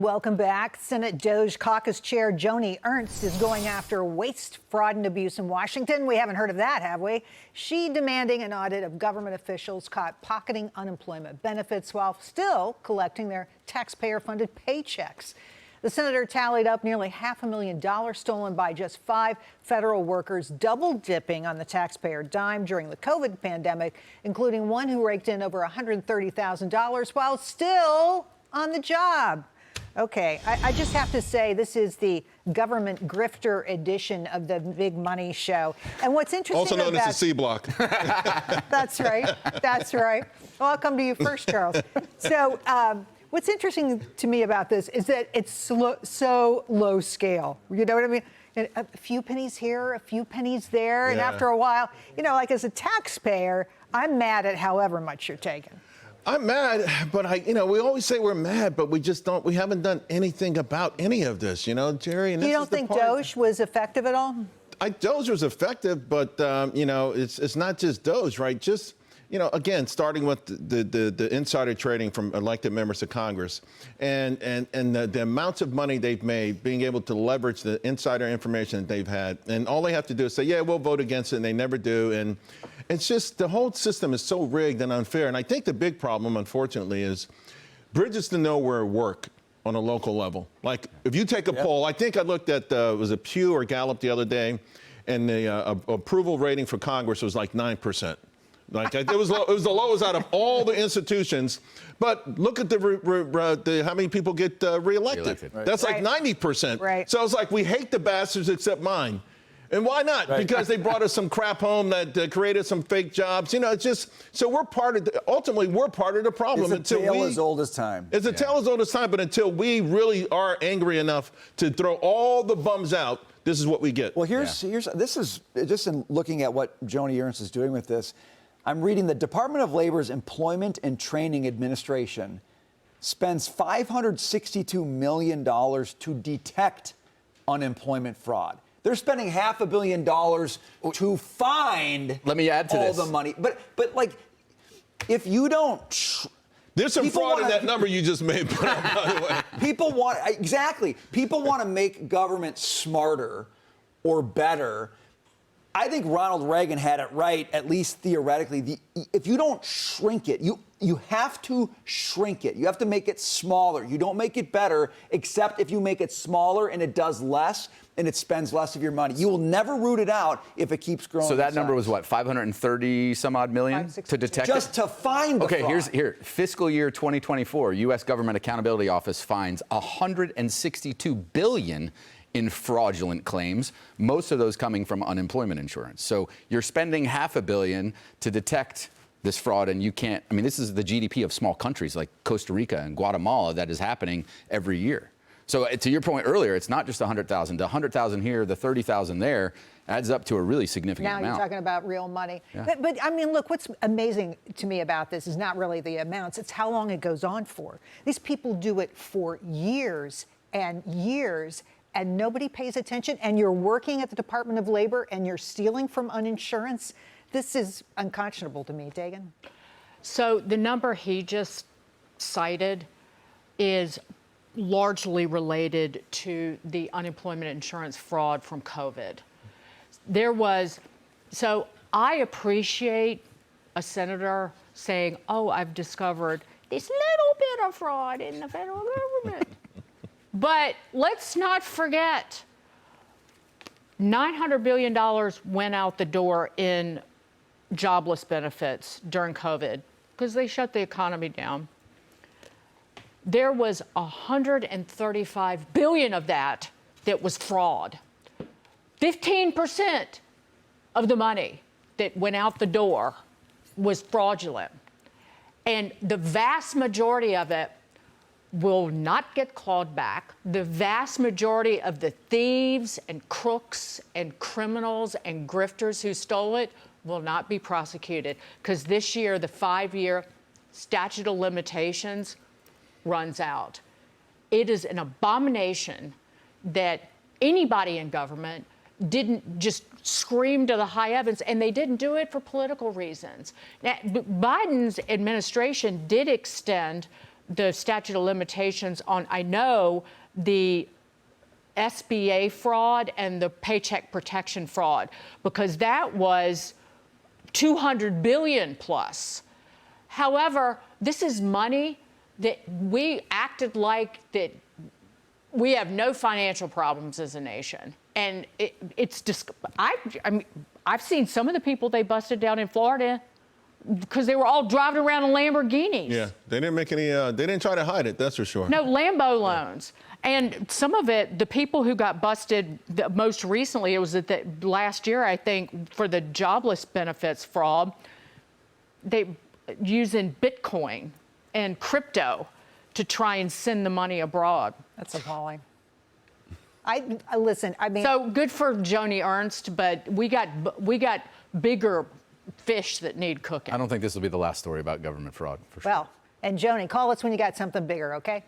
Welcome back. Senate DOJ Caucus Chair Joni Ernst is going after waste, fraud, and abuse in Washington. We haven't heard of that, have we? She demanding an audit of government officials caught pocketing unemployment benefits while still collecting their taxpayer-funded paychecks. The senator tallied up nearly $500,000 stolen by just 5 federal workers, double dipping on the taxpayer dime during the COVID pandemic, including one who raked in over $130,000 while still on the job. Okay, I just have to say this is the government grifter edition of the Big Money Show. And what's interesting also known as the C Block. That's right. That's right. Well, I'll come to you first, Charles. So what's interesting to me about this is that it's so low scale. You know what I mean? A few pennies here, a few pennies there. Yeah. And after a while, you know, like as a taxpayer, I'm mad at however much you're taking. I'm mad, but we always say we're mad, but we haven't done anything about any of this, Jerry. And you don't think DOJ was effective at all? DOJ was effective, but, it's not just DOJ, right? Just, again, starting with the insider trading from elected members of Congress and the amounts of money they've made, being able to leverage the insider information that they've had. And all they have to do is say, yeah, we'll vote against it, and they never do. And it's just the whole system is so rigged and unfair. And I think the big problem, unfortunately, is bridges to nowhere work on a local level. Like, if you take a poll, I think I looked at, was it Pew or Gallup the other day, and the approval rating for Congress was like 9%. Like, it was the lowest out of all the institutions. But look at how many people get reelected. Right. That's like 90%. Right. So it's like, we hate the bastards except mine. And why not? Right. Because they brought us some crap home that created some fake jobs. It's just, so ultimately, we're part of the problem. It's a tale as old as time. It's a tale as old as time, but until we really are angry enough to throw all the bums out, this is what we get. Well, this is, just in looking at what Joni Ernst is doing with this, I'm reading the Department of Labor's Employment and Training Administration spends $562 million to detect unemployment fraud. They're spending $500 million to find Let me add to all this. the money. But like, if you don't... There's some fraud in that number you just made, by the way. People want to make government smarter or better. I think Ronald Reagan had it right, at least theoretically. If you don't shrink it, you have to shrink it. You have to make it smaller. You don't make it better, except if you make it smaller and it does less and it spends less of your money. You will never root it out if it keeps growing. So that number was what, 530 some odd million to detect just it? To find the fraud. Here, fiscal year 2024, U.S. Government Accountability Office finds $162 billion in fraudulent claims, most of those coming from unemployment insurance. So you're spending $500 million to detect this fraud, and you can't, this is the GDP of small countries like Costa Rica and Guatemala that is happening every year. So to your point earlier, it's not just 100,000. The 100,000 here, the 30,000 there adds up to a really significant amount. Now you're talking about real money. Yeah. But look, what's amazing to me about this is not really the amounts, it's how long it goes on for. These people do it for years and years, and nobody pays attention, and you're working at the Department of Labor and you're stealing from uninsurance. This is unconscionable to me. Dagan? So the number he just cited is largely related to the unemployment insurance fraud from COVID. So I appreciate a senator saying, oh, I've discovered this little bit of fraud in the federal government. But let's not forget, $900 billion went out the door in jobless benefits during COVID because they shut the economy down. There was $135 billion of that was fraud. 15% of the money that went out the door was fraudulent. And the vast majority of it will not get clawed back. The vast majority of the thieves and crooks and criminals and grifters who stole it will not be prosecuted, because this year the 5-year statute of limitations runs out. It is an abomination that anybody in government didn't just scream to the high heavens, and they didn't do it for political reasons. Now, Biden's administration did extend the statute of limitations on, I know, the SBA fraud and the paycheck protection fraud, because that was 200 billion plus. However, this is money that we acted like that we have no financial problems as a nation. And it's just, I mean, I've seen some of the people they busted down in Florida because they were all driving around in Lamborghinis. Yeah, they didn't make any, they didn't try to hide it, that's for sure. No, Lambo loans. And some of it, the people who got busted most recently, it was last year, I think, for the jobless benefits fraud, they using Bitcoin and crypto to try and send the money abroad. That's appalling. Listen, I mean. So good for Joni Ernst, but we got bigger fish that need cooking. I don't think this will be the last story about government fraud, for sure. Well, and Joni, call us when you got something bigger, okay?